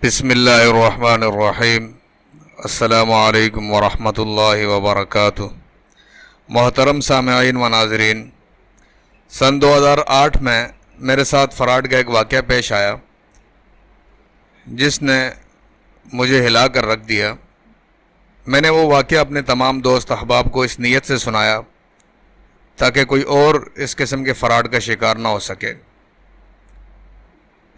بسم اللہ الرحمن الرحیم۔ السلام علیکم ورحمۃ اللہ وبرکاتہ۔ محترم سامعین و ناظرین، سن 2008 میں میرے ساتھ فراڈ کا ایک واقعہ پیش آیا جس نے مجھے ہلا کر رکھ دیا۔ میں نے وہ واقعہ اپنے تمام دوست احباب کو اس نیت سے سنایا تاکہ کوئی اور اس قسم کے فراڈ کا شکار نہ ہو سکے۔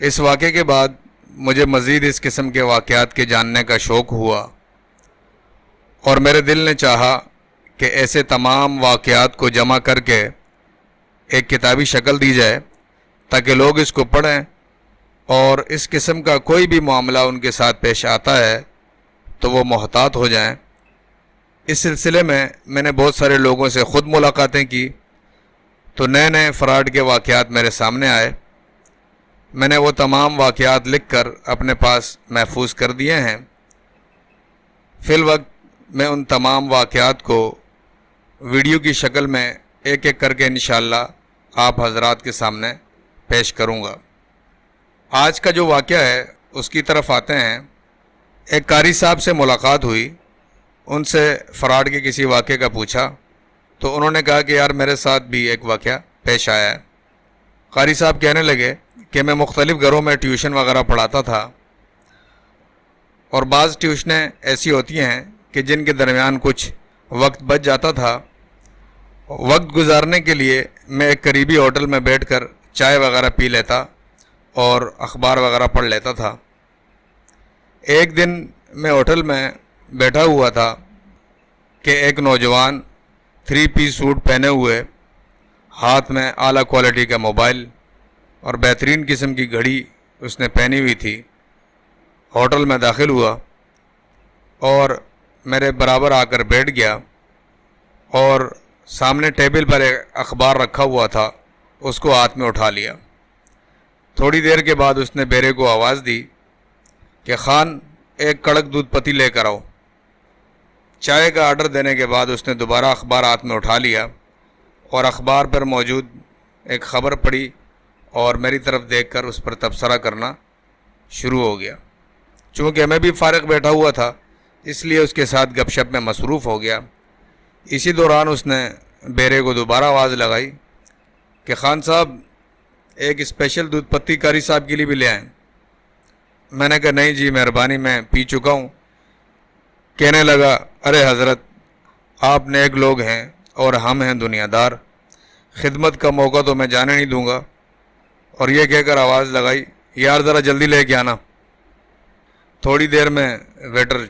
اس واقعے کے بعد مجھے مزید اس قسم کے واقعات کے جاننے کا شوق ہوا اور میرے دل نے چاہا کہ ایسے تمام واقعات کو جمع کر کے ایک کتابی شکل دی جائے تاکہ لوگ اس کو پڑھیں اور اس قسم کا کوئی بھی معاملہ ان کے ساتھ پیش آتا ہے تو وہ محتاط ہو جائیں۔ اس سلسلے میں نے بہت سارے لوگوں سے خود ملاقاتیں کی تو نئے نئے فراڈ کے واقعات میرے سامنے آئے۔ میں نے وہ تمام واقعات لکھ کر اپنے پاس محفوظ کر دیے ہیں۔ فی الوقت میں ان تمام واقعات کو ویڈیو کی شکل میں ایک ایک کر کے انشاءاللہ آپ حضرات کے سامنے پیش کروں گا۔ آج کا جو واقعہ ہے اس کی طرف آتے ہیں۔ ایک قاری صاحب سے ملاقات ہوئی، ان سے فراڈ کے کسی واقعے کا پوچھا تو انہوں نے کہا کہ یار میرے ساتھ بھی ایک واقعہ پیش آیا ہے۔ قاری صاحب کہنے لگے کہ میں مختلف گھروں میں ٹیوشن وغیرہ پڑھاتا تھا اور بعض ٹیوشنیں ایسی ہوتی ہیں کہ جن کے درمیان کچھ وقت بچ جاتا تھا۔ وقت گزارنے کے لیے میں ایک قریبی ہوٹل میں بیٹھ کر چائے وغیرہ پی لیتا اور اخبار وغیرہ پڑھ لیتا تھا۔ ایک دن میں ہوٹل میں بیٹھا ہوا تھا کہ ایک نوجوان 3 پیس سوٹ پہنے ہوئے، ہاتھ میں اعلیٰ کوالٹی کا موبائل اور بہترین قسم کی گھڑی اس نے پہنی ہوئی تھی، ہوٹل میں داخل ہوا اور میرے برابر آ کر بیٹھ گیا اور سامنے ٹیبل پر ایک اخبار رکھا ہوا تھا، اس کو ہاتھ میں اٹھا لیا۔ تھوڑی دیر کے بعد اس نے بیرے کو آواز دی کہ خان ایک کڑک دودھ پتی لے کر آؤ۔ چائے کا آرڈر دینے کے بعد اس نے دوبارہ اخبار ہاتھ میں اٹھا لیا اور اخبار پر موجود ایک خبر پڑھی اور میری طرف دیکھ کر اس پر تبصرہ کرنا شروع ہو گیا۔ چونکہ میں بھی فارغ بیٹھا ہوا تھا اس لیے اس کے ساتھ گپ شپ میں مصروف ہو گیا۔ اسی دوران اس نے بیرے کو دوبارہ آواز لگائی کہ خان صاحب ایک اسپیشل دودھ پتی قاری صاحب کے لیے بھی لے آئیں۔ میں نے کہا نہیں جی مہربانی، میں پی چکا ہوں۔ کہنے لگا ارے حضرت آپ نیک لوگ ہیں اور ہم ہیں دنیا دار، خدمت کا موقع تو میں جانے نہیں دوں گا۔ اور یہ کہہ کر آواز لگائی یار ذرا جلدی لے کے آنا۔ تھوڑی دیر میں ویٹر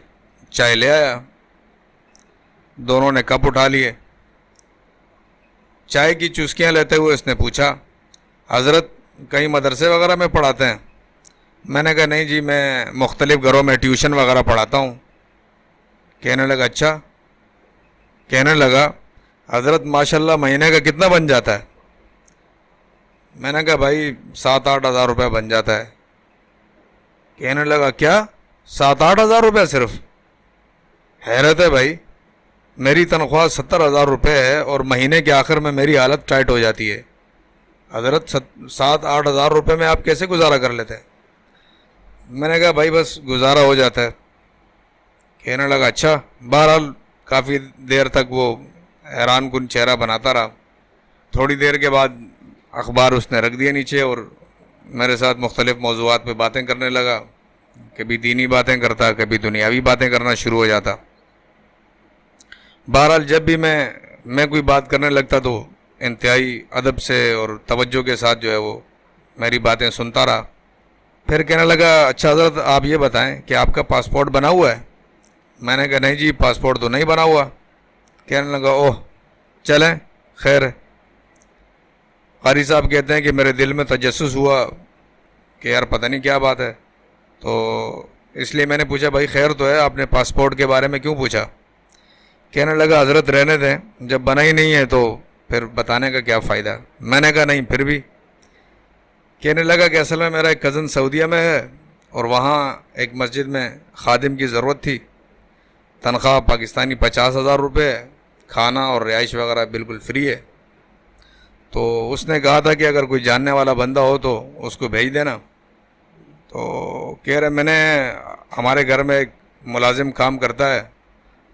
چائے لے آیا، دونوں نے کپ اٹھا لیے۔ چائے کی چسکیاں لیتے ہوئے اس نے پوچھا حضرت کہیں مدرسے وغیرہ میں پڑھاتے ہیں؟ میں نے کہا نہیں جی میں مختلف گھروں میں ٹیوشن وغیرہ پڑھاتا ہوں۔ کہنے لگا اچھا۔ کہنے لگا حضرت ماشاءاللہ مہینے کا کتنا بن جاتا ہے؟ میں نے کہا بھائی 7-8 ہزار روپے بن جاتا ہے۔ کہنے لگا کیا 7-8 ہزار روپے صرف؟ حیرت ہے بھائی، میری تنخواہ 70 ہزار روپے ہے اور مہینے کے آخر میں میری حالت ٹائٹ ہو جاتی ہے۔ حضرت 7-8 ہزار روپے میں آپ کیسے گزارا کر لیتے ہیں؟ میں نے کہا بھائی بس گزارا ہو جاتا ہے۔ کہنے لگا اچھا۔ بہرحال کافی دیر تک وہ حیران کن چہرہ بناتا رہا۔ تھوڑی دیر کے بعد اخبار اس نے رکھ دیا نیچے اور میرے ساتھ مختلف موضوعات پہ باتیں کرنے لگا۔ کبھی دینی باتیں کرتا، کبھی دنیاوی باتیں کرنا شروع ہو جاتا۔ بہرحال جب بھی میں کوئی بات کرنے لگتا تو انتہائی ادب سے اور توجہ کے ساتھ جو ہے وہ میری باتیں سنتا رہا۔ پھر کہنے لگا اچھا حضرت آپ یہ بتائیں کہ آپ کا پاسپورٹ بنا ہوا ہے؟ میں نے کہا نہیں جی پاسپورٹ تو نہیں بنا ہوا۔ کہنے لگا اوہ چلیں خیر ہے۔ قاری صاحب کہتے ہیں کہ میرے دل میں تجسس ہوا کہ یار پتہ نہیں کیا بات ہے، تو اس لیے میں نے پوچھا بھائی خیر تو ہے، آپ نے پاسپورٹ کے بارے میں کیوں پوچھا؟ کہنے لگا حضرت رہنے دیں، جب بنا ہی نہیں ہے تو پھر بتانے کا کیا فائدہ؟ میں نے کہا نہیں پھر بھی۔ کہنے لگا کہ اصل میں میرا ایک کزن سعودیہ میں ہے اور وہاں ایک مسجد میں خادم کی ضرورت تھی، تنخواہ پاکستانی 50 ہزار روپے ہے، کھانا اور رہائش وغیرہ بالکل فری ہے، تو اس نے کہا تھا کہ اگر کوئی جاننے والا بندہ ہو تو اس کو بھیج دینا۔ تو کہہ رہے میں نے ہمارے گھر میں ایک ملازم کام کرتا ہے،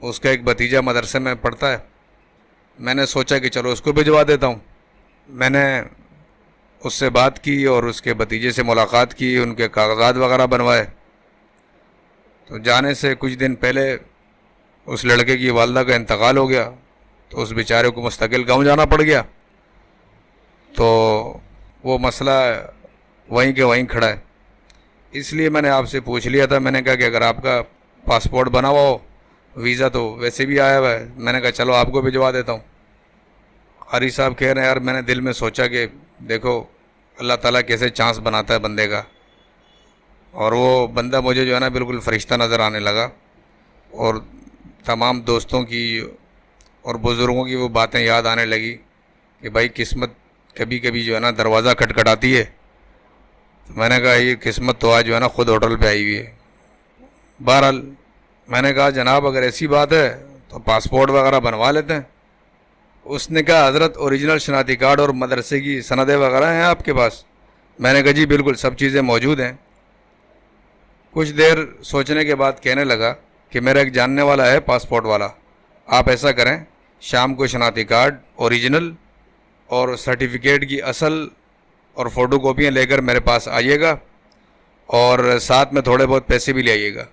اس کا ایک بھتیجا مدرسے میں پڑھتا ہے، میں نے سوچا کہ چلو اس کو بھجوا دیتا ہوں۔ میں نے اس سے بات کی اور اس کے بھتیجے سے ملاقات کی، ان کے کاغذات وغیرہ بنوائے۔ تو جانے سے کچھ دن پہلے اس لڑکے کی والدہ کا انتقال ہو گیا، تو اس بیچارے کو مستقل گاؤں جانا پڑ گیا۔ تو وہ مسئلہ وہیں کے وہیں کھڑا ہے، اس لیے میں نے آپ سے پوچھ لیا تھا۔ میں نے کہا کہ اگر آپ کا پاسپورٹ بنا ہوا ہو، ویزا تو ویسے بھی آیا ہوا ہے، میں نے کہا چلو آپ کو بھجوا دیتا ہوں۔ قاری صاحب کہہ رہے ہیں یار میں نے دل میں سوچا کہ دیکھو اللہ تعالیٰ کیسے چانس بناتا ہے بندے کا، اور وہ بندہ مجھے جو ہے نا بالکل فرشتہ نظر آنے لگا، اور تمام دوستوں کی اور بزرگوں کی وہ باتیں یاد آنے لگی کہ بھائی قسمت کبھی کبھی جو ہے نا دروازہ کھٹکھٹاتی ہے۔ تو میں نے کہا یہ قسمت تو آج جو ہے نا خود ہوٹل پہ آئی ہوئی ہے۔ بہرحال میں نے کہا جناب اگر ایسی بات ہے تو پاسپورٹ وغیرہ بنوا لیتے ہیں۔ اس نے کہا حضرت اوریجنل شناختی کارڈ اور مدرسے کی سندیں وغیرہ ہیں آپ کے پاس؟ میں نے کہا جی بالکل سب چیزیں موجود ہیں۔ کچھ دیر سوچنے کے بعد کہنے لگا کہ میرا ایک جاننے والا ہے پاسپورٹ والا، آپ ایسا کریں شام کو شناختی کارڈ اوریجنل اور سرٹیفکیٹ کی اصل اور فوٹو کاپیاں لے کر میرے پاس آئیے گا، اور ساتھ میں تھوڑے بہت پیسے بھی لے آئیے گا۔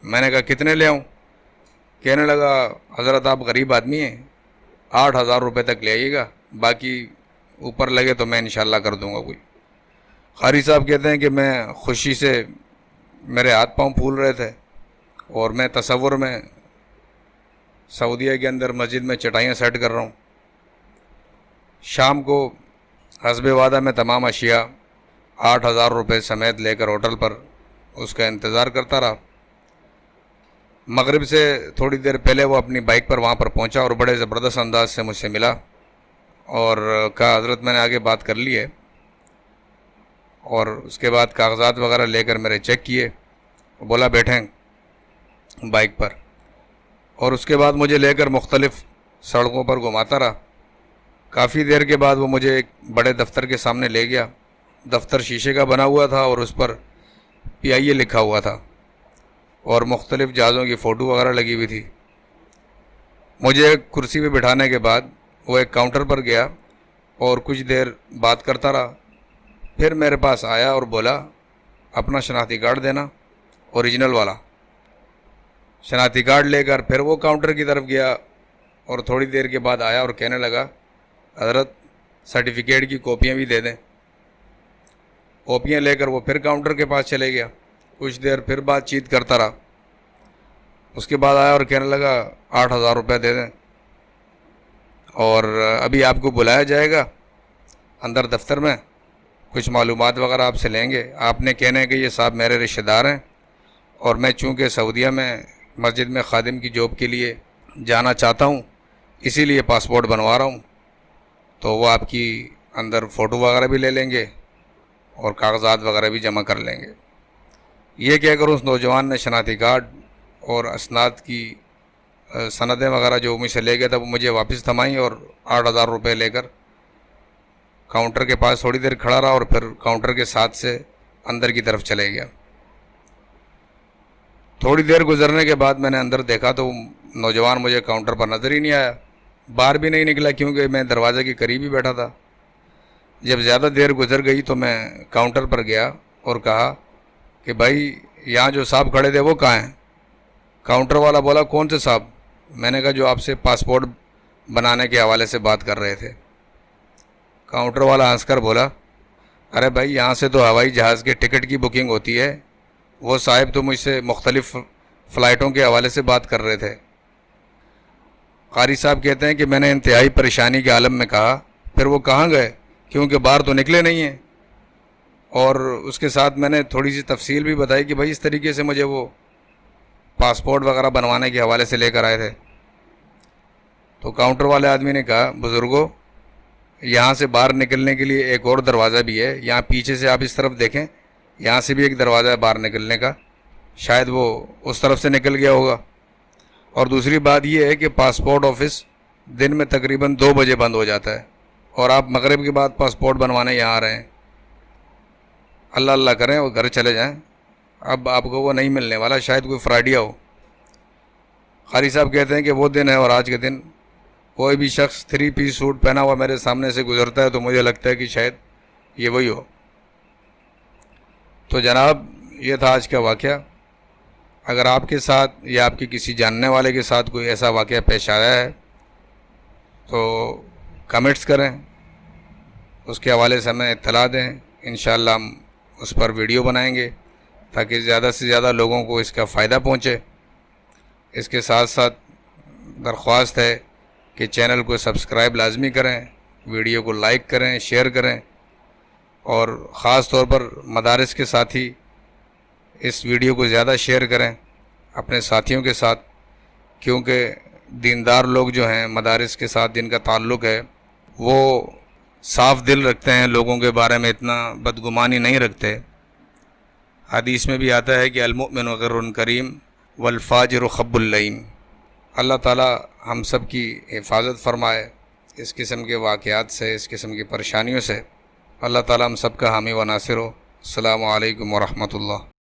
میں نے کہا کتنے لے آؤں؟ کہنے لگا حضرت آپ غریب آدمی ہیں، 8,000 روپے تک لے آئیے گا، باقی اوپر لگے تو میں انشاءاللہ کر دوں گا کوئی۔ قاری صاحب کہتے ہیں کہ میں خوشی سے میرے ہاتھ پاؤں پھول رہے تھے، اور میں تصور میں سعودیہ کے اندر مسجد میں چٹائیاں سیٹ کر رہا ہوں۔ شام کو حسب وعدہ میں تمام اشیاء 8,000 روپے سمیت لے کر ہوٹل پر اس کا انتظار کرتا رہا۔ مغرب سے تھوڑی دیر پہلے وہ اپنی بائک پر وہاں پر پہنچا اور بڑے زبردست انداز سے مجھ سے ملا اور کہا حضرت میں نے آگے بات کر لی ہے، اور اس کے بعد کاغذات وغیرہ لے کر میرے چیک کیے، بولا بیٹھیں بائک پر، اور اس کے بعد مجھے لے کر مختلف سڑکوں پر گھماتا رہا۔ کافی دیر کے بعد وہ مجھے ایک بڑے دفتر کے سامنے لے گیا۔ دفتر شیشے کا بنا ہوا تھا اور اس پر PIA لکھا ہوا تھا، اور مختلف جہازوں کی فوٹو وغیرہ لگی ہوئی تھی۔ مجھے ایک کرسی پہ بٹھانے کے بعد وہ ایک کاؤنٹر پر گیا اور کچھ دیر بات کرتا رہا، پھر میرے پاس آیا اور بولا اپنا شناختی کارڈ دینا اوریجنل والا۔ شناختی کارڈ لے کر پھر وہ کاؤنٹر کی طرف گیا، اور تھوڑی دیر کے بعد آیا اور کہنے لگا حضرت سرٹیفکیٹ کی کاپیاں بھی دے دیں۔ کاپیاں لے کر وہ پھر کاؤنٹر کے پاس چلے گیا، کچھ دیر پھر بات چیت کرتا رہا۔ اس کے بعد آیا اور کہنے لگا 8,000 روپے دے دیں، اور ابھی آپ کو بلایا جائے گا اندر دفتر میں، کچھ معلومات وغیرہ آپ سے لیں گے۔ آپ نے کہنا ہے کہ یہ صاحب میرے رشتہ دار ہیں، اور میں چونکہ سعودیہ میں مسجد میں خادم کی جاب کے لیے جانا چاہتا ہوں، اسی لیے پاسپورٹ بنوا رہا ہوں۔ تو وہ آپ کی اندر فوٹو وغیرہ بھی لے لیں گے اور کاغذات وغیرہ بھی جمع کر لیں گے۔ یہ کہہ کر اس نوجوان نے شناختی کارڈ اور اسناد کی سندیں وغیرہ جو مجھ سے لے گیا تھا وہ مجھے واپس تھمائیں، اور 8,000 روپے لے کر کاؤنٹر کے پاس تھوڑی دیر کھڑا رہا، اور پھر کاؤنٹر کے ساتھ سے اندر کی طرف چلے گیا۔ تھوڑی دیر گزرنے کے بعد میں نے اندر دیکھا تو نوجوان مجھے کاؤنٹر پر نظر ہی نہیں آیا، باہر بھی نہیں نکلا کیونکہ میں دروازے کے قریب ہی بیٹھا تھا۔ جب زیادہ دیر گزر گئی تو میں کاؤنٹر پر گیا اور کہا کہ بھائی یہاں جو صاحب کھڑے تھے وہ کہاں ہیں؟ کاؤنٹر والا بولا کون سے صاحب؟ میں نے کہا جو آپ سے پاسپورٹ بنانے کے حوالے سے بات کر رہے تھے۔ کاؤنٹر والا ہنس کر بولا ارے بھائی یہاں سے تو ہوائی جہاز کے ٹکٹ کی بکنگ ہوتی ہے، وہ صاحب تو مجھ سے مختلف فلائٹوں کے حوالے سے بات کر رہے تھے۔ قاری صاحب کہتے ہیں کہ میں نے انتہائی پریشانی کے عالم میں کہا پھر وہ کہاں گئے، کیونکہ باہر تو نکلے نہیں ہیں، اور اس کے ساتھ میں نے تھوڑی سی تفصیل بھی بتائی کہ بھائی اس طریقے سے مجھے وہ پاسپورٹ وغیرہ بنوانے کے حوالے سے لے کر آئے تھے۔ تو کاؤنٹر والے آدمی نے کہا بزرگوں یہاں سے باہر نکلنے کے لیے ایک اور دروازہ بھی ہے، یہاں پیچھے سے آپ اس طرف دیکھیں، یہاں سے بھی ایک دروازہ ہے باہر نکلنے کا، شاید وہ اس طرف سے نکل گیا ہوگا۔ اور دوسری بات یہ ہے کہ پاسپورٹ آفس دن میں تقریباً 2 بجے بند ہو جاتا ہے، اور آپ مغرب کے بعد پاسپورٹ بنوانے یہاں آ رہے ہیں۔ اللہ اللہ کریں اور گھر چلے جائیں. اب آپ کو وہ نہیں ملنے والا، شاید کوئی فراڈیا ہو. قاری صاحب کہتے ہیں کہ وہ دن ہے اور آج کے دن کوئی بھی شخص 3 پیس سوٹ پہنا ہوا میرے سامنے سے گزرتا ہے تو مجھے لگتا ہے کہ شاید یہ وہی ہو. تو جناب یہ تھا آج کا واقعہ. اگر آپ کے ساتھ یا آپ کے کسی جاننے والے کے ساتھ کوئی ایسا واقعہ پیش آیا ہے تو کمنٹس کریں، اس کے حوالے سے ہمیں اطلاع دیں. انشاءاللہ ہم اس پر ویڈیو بنائیں گے تاکہ زیادہ سے زیادہ لوگوں کو اس کا فائدہ پہنچے. اس کے ساتھ ساتھ درخواست ہے کہ چینل کو سبسکرائب لازمی کریں، ویڈیو کو لائک کریں، شیئر کریں، اور خاص طور پر مدارس کے ساتھی اس ویڈیو کو زیادہ شیئر کریں اپنے ساتھیوں کے ساتھ، کیونکہ دیندار لوگ جو ہیں مدارس کے ساتھ جن کا تعلق ہے وہ صاف دل رکھتے ہیں، لوگوں کے بارے میں اتنا بدگمانی نہیں رکھتے. حدیث میں بھی آتا ہے کہ المؤمن غر کریم والفاجر خب اللئیم. اللہ تعالی ہم سب کی حفاظت فرمائے اس قسم کے واقعات سے، اس قسم کی پریشانیوں سے. اللہ تعالی ہم سب کا حامی و ناصر ہو. السلام علیکم ورحمۃ اللہ.